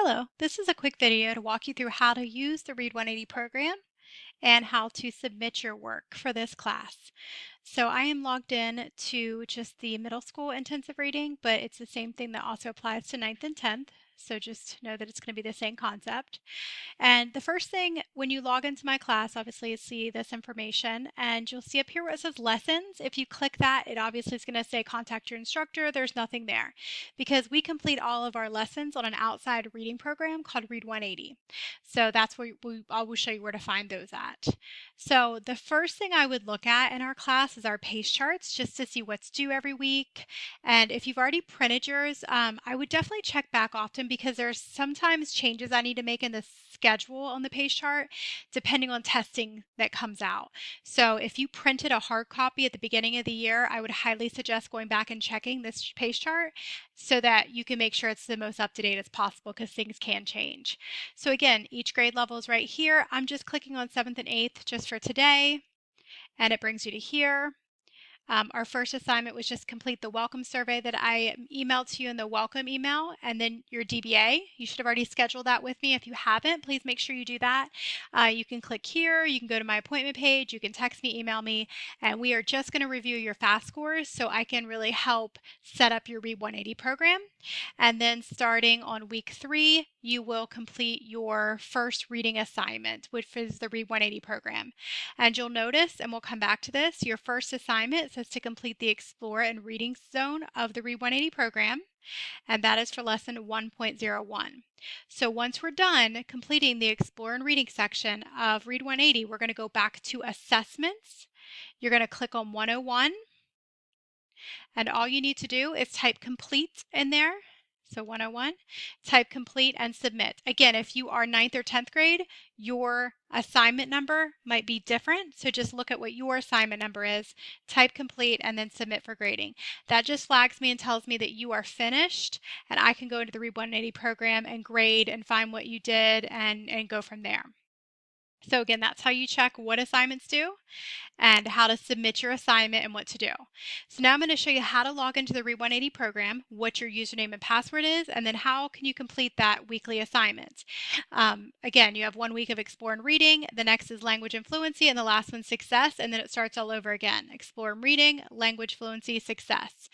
Hello, this is a quick video to walk you through how to use the Read 180 program and how to submit your work for this class. So I am logged in to just the middle school intensive reading, but it's the same thing that also applies to 9th and 10th. So just know that it's going to be the same concept. And the first thing when you log into my class, obviously, is see this information, and you'll see up here where it says lessons. If you click that, it obviously is going to say contact your instructor. There's nothing there because we complete all of our lessons on an outside reading program called Read 180. So that's where I will show you where to find those at. So the first thing I would look at in our class is our pace charts just to see what's due every week. And if you've already printed yours, I would definitely check back often because there's sometimes changes I need to make in the schedule on the pace chart depending on testing that comes out. So if you printed a hard copy at the beginning of the year, I would highly suggest going back and checking this pace chart so that you can make sure it's the most up to date as possible because things can change. So again, each grade level is right here. I'm just clicking on 7th and 8th just for today, and it brings you to here. Our first assignment was just complete the welcome survey that I emailed to you in the welcome email, and then your DBA. You should have already scheduled that with me. If you haven't, please make sure you do that. You can click here, you can go to my appointment page, you can text me, email me, and we are just going to review your FAST scores so I can really help set up your Read 180 program. And then starting on week 3, you will complete your first reading assignment, which is the Read 180 program. And you'll notice, and we'll come back to this, your first assignment says to complete the Explore and Reading Zone of the Read 180 program, and that is for lesson 1.01. So once we're done completing the Explore and Reading section of Read 180, we're going to go back to Assessments. You're going to click on 101, and all you need to do is type complete in there. So 101, type complete and submit. Again, if you are 9th or 10th grade, your assignment number might be different. So just look at what your assignment number is, type complete, and then submit for grading. That just flags me and tells me that you are finished, and I can go into the Read 180 program and grade and find what you did and go from there. So again, that's how you check what assignments do and how to submit your assignment and what to do. So now I'm going to show you how to log into the Read 180 program, what your username and password is, and then how can you complete that weekly assignment. Again, you have 1 week of Explore and Reading, the next is Language and Fluency, and the last one Success, and then it starts all over again. Explore and Reading, Language, Fluency, Success.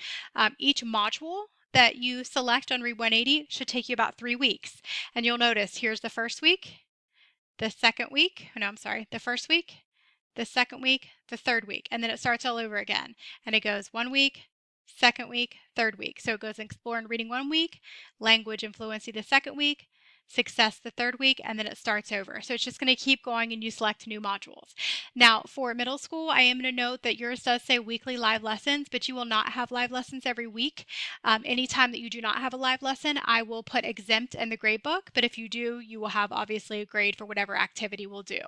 Each module that you select on Read 180 should take you about 3 weeks. And you'll notice here's the first week, the second week, no, I'm sorry, the first week, the second week, the third week, and then it starts all over again. And it goes 1 week, second week, third week. So it goes Explore and Reading 1 week, Language and Fluency the second week, Success the third week, and then it starts over. So it's just going to keep going and you select new modules. Now for middle school, I am going to note that yours does say weekly live lessons, but you will not have live lessons every week. Anytime that you do not have a live lesson, I will put exempt in the grade book, but if you do, you will have obviously a grade for whatever activity we'll do.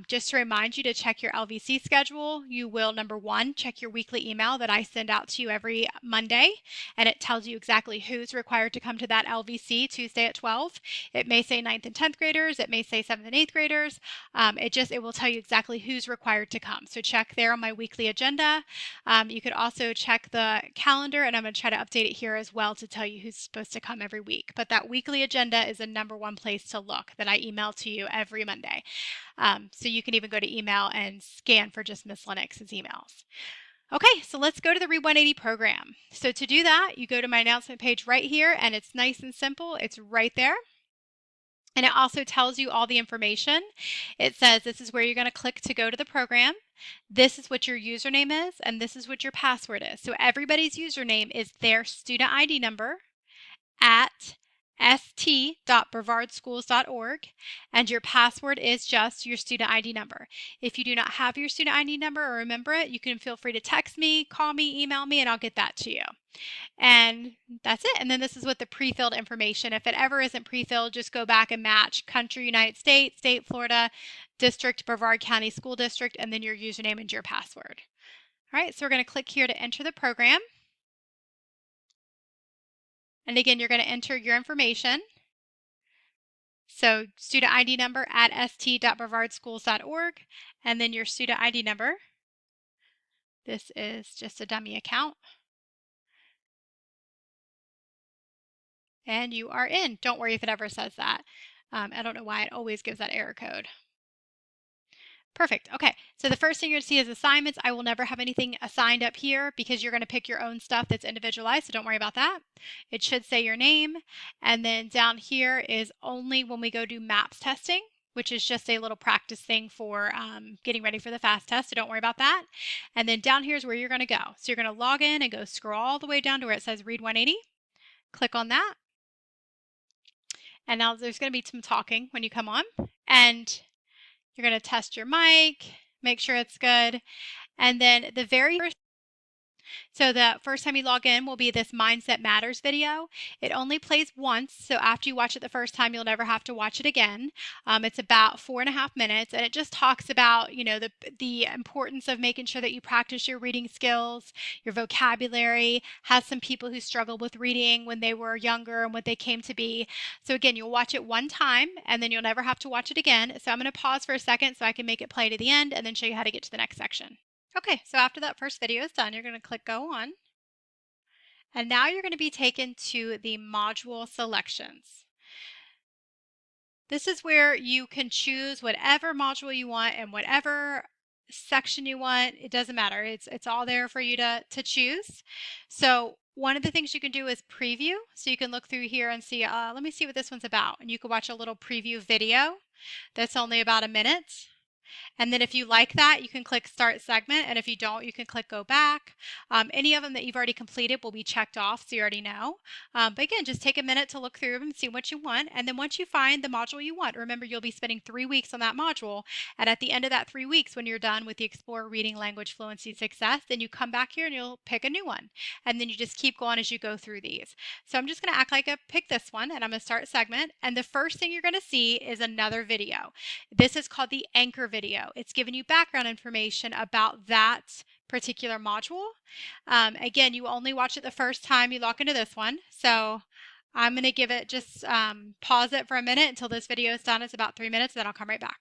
Just to remind you to check your LVC schedule, you will, number 1, check your weekly email that I send out to you every Monday, and it tells you exactly who's required to come to that LVC Tuesday at 12. It may say 9th and 10th graders, it may say 7th and 8th graders. It will tell you exactly who's required to come. So check there on my weekly agenda. You could also check the calendar, and I'm going to try to update it here as well to tell you who's supposed to come every week. But that weekly agenda is the number 1 place to look that I email to you every Monday. So you can even go to email and scan for just Miss Lennox's emails. Okay, so let's go to the Read 180 program. So to do that, you go to my announcement page right here, and it's nice and simple. It's right there. And it also tells you all the information. It says this is where you're going to click to go to the program. This is what your username is, and this is what your password is. So everybody's username is their student ID number at st.brevardschools.org, and your password is just your student ID number. If you do not have your student ID number or remember it, you can feel free to text me, call me, email me, and I'll get that to you. And that's it. And then this is what the pre-filled information. If it ever isn't pre-filled, just go back and match country, United States, state, Florida, district, Brevard County School District, and then your username and your password. All right, so we're going to click here to enter the program. And again, you're going to enter your information. So student ID number at st.brevardschools.org, and then your student ID number. This is just a dummy account. And you are in. Don't worry if it ever says that. I don't know why it always gives that error code. Perfect. Okay, so the first thing you're going to see is assignments. I will never have anything assigned up here because you're going to pick your own stuff that's individualized, so don't worry about that. It should say your name, and then down here is only when we go do MAPS testing, which is just a little practice thing for getting ready for the FAST test, so don't worry about that. And then down here is where you're going to go. So you're going to log in and go scroll all the way down to where it says Read 180. Click on that. And now there's going to be some talking when you come on. And you're going to test your mic, make sure it's good. And then the very first, so the first time you log in will be this Mindset Matters video. It only plays once, so after you watch it the first time, you'll never have to watch it again. It's about 4.5 minutes, and it just talks about, the importance of making sure that you practice your reading skills, your vocabulary, has some people who struggled with reading when they were younger and what they came to be. So again, you'll watch it one time, and then you'll never have to watch it again. So I'm going to pause for a second so I can make it play to the end and then show you how to get to the next section. Okay, so after that first video is done, you're going to click Go On. And now you're going to be taken to the module selections. This is where you can choose whatever module you want and whatever section you want. It doesn't matter. It's all there for you to choose. So one of the things you can do is preview. So you can look through here and see, let me see what this one's about. And you can watch a little preview video that's only about a minute. And then if you like that, you can click Start Segment. And if you don't, you can click Go Back. Any of them that you've already completed will be checked off, so you already know. But again, just take a minute to look through them and see what you want. And then once you find the module you want, remember you'll be spending 3 weeks on that module. And at the end of that 3 weeks, when you're done with the Explore Reading Language Fluency Success, then you come back here and you'll pick a new one. And then you just keep going as you go through these. So I'm just going to act like I picked this one, and I'm going to start segment. And the first thing you're going to see is another video. This is called the anchor video. It's giving you background information about that particular module. Again, you only watch it the first time you log into this one. So I'm going to give it just pause it for a minute until this video is done. It's about 3 minutes, then I'll come right back.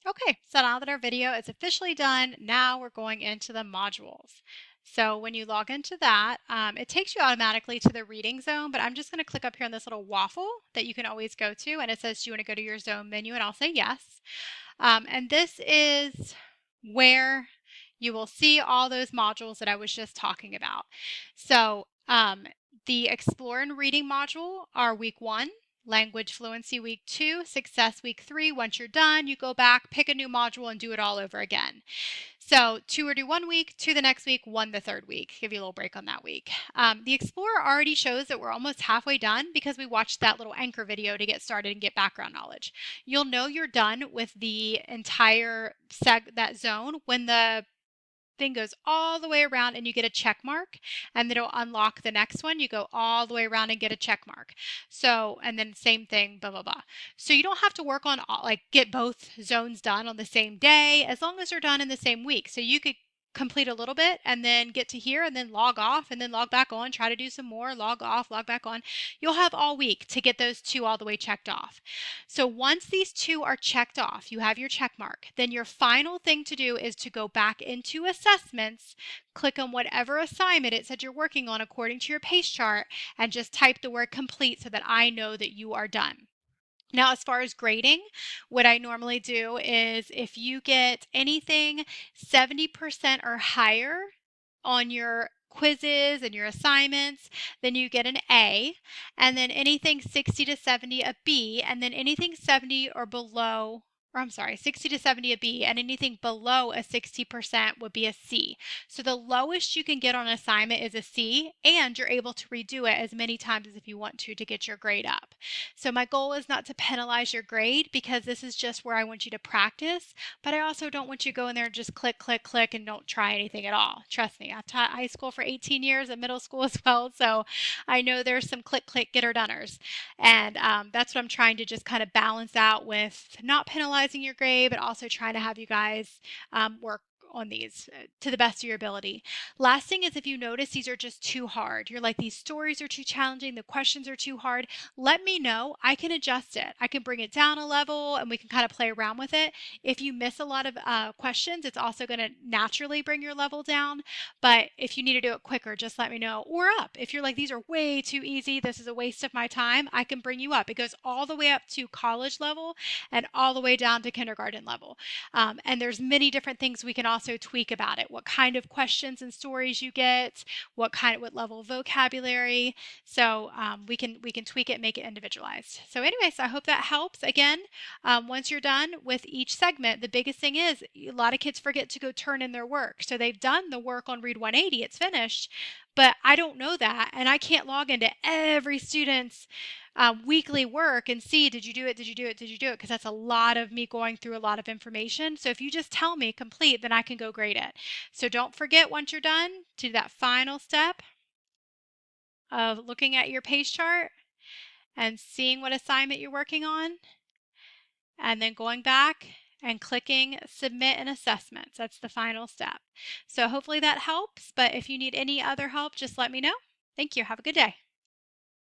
Okay, so now that our video is officially done, now we're going into the modules. So when you log into that, it takes you automatically to the reading zone, but I'm just going to click up here on this little waffle that you can always go to, and it says, do you want to go to your zone menu? And I'll say yes. And this is where you will see all those modules that I was just talking about. So the Explore and Reading module are week 1. Language Fluency week 2, Success week 3. Once you're done, you go back, pick a new module, and do it all over again. So 2 or do 1 week, 2 the next week, 1 the third week. Give you a little break on that week. The Explorer already shows that we're almost halfway done because we watched that little anchor video to get started and get background knowledge. You'll know you're done with the entire that zone when the thing goes all the way around and you get a check mark, and then it'll unlock the next one. You go all the way around and get a check mark. So, and then same thing, blah, blah, blah. So you don't have to work on get both zones done on the same day as long as they're done in the same week. So you could complete a little bit and then get to here and then log off and then log back on, try to do some more, log off, log back on. You'll have all week to get those 2 all the way checked off. So once these 2 are checked off, you have your check mark. Then your final thing to do is to go back into assessments, click on whatever assignment it said you're working on according to your pace chart, and just type the word complete so that I know that you are done. Now, as far as grading, what I normally do is if you get anything 70% or higher on your quizzes and your assignments, then you get an A, and then anything 60 to 70 a B, and then anything 70 or below, or I'm sorry, 60 to 70 a B, and anything below a 60% would be a C. So the lowest you can get on an assignment is a C, and you're able to redo it as many times as if you want to get your grade up. So my goal is not to penalize your grade because this is just where I want you to practice, but I also don't want you to go in there and just click, click, click and don't try anything at all. Trust me, I've taught high school for 18 years and middle school as well, so I know there's some click, click, get her doners. And that's what I'm trying to just kind of balance out with not penalizing your grade, but also trying to have you guys work on these to the best of your ability. Last thing is if you notice these are just too hard, you're like, these stories are too challenging, the questions are too hard, let me know. I can adjust it. I can bring it down a level and we can kind of play around with it. If you miss a lot of questions, it's also going to naturally bring your level down. But if you need to do it quicker, just let me know. Or up. If you're like, these are way too easy, this is a waste of my time, I can bring you up. It goes all the way up to college level and all the way down to kindergarten level. And there's many different things we can also tweak about it. What kind of questions and stories you get, what level of vocabulary. So we can tweak it, make it individualized. So anyways, I hope that helps. Again, once you're done with each segment, the biggest thing is a lot of kids forget to go turn in their work. So they've done the work on Read 180, it's finished, but I don't know that, and I can't log into every student's weekly work and see, did you do it, did you do it, did you do it, because that's a lot of me going through a lot of information. So if you just tell me complete, then I can go grade it. So don't forget, once you're done, to do that final step of looking at your pace chart and seeing what assignment you're working on, and then going back and clicking submit an assessment. That's the final step. So hopefully that helps, but if you need any other help, just let me know. Thank you. Have a good day.